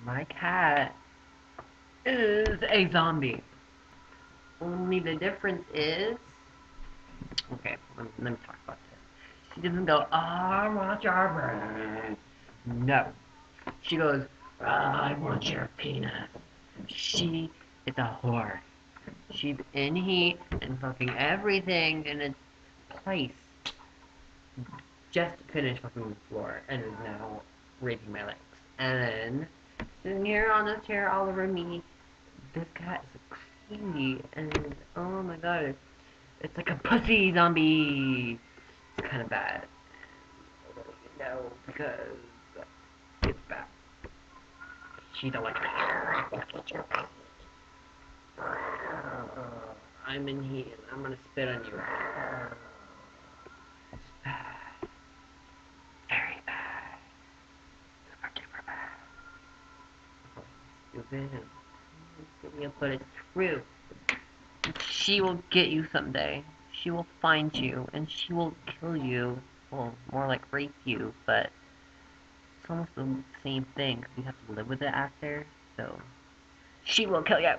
My cat is a zombie. Only the difference is, okay, let me talk about this. She doesn't go, I want your brain. No. She goes, I want your penis. She is a whore. She's in heat and fucking everything in its place just to finish fucking the floor and is now raping my legs. And then sitting here on this chair all over me. This cat is a cutie and oh my god, it's like a pussy zombie. It's kind of bad. No, because it's bad. She don't like I'm in heat and I'm gonna spit on you. Very bad. Super duper bad. Stupid. But it's true. She will get you someday. She will find you and she will kill you. Well, more like rape you, but it's almost the same thing because you have to live with it after. So she will kill you.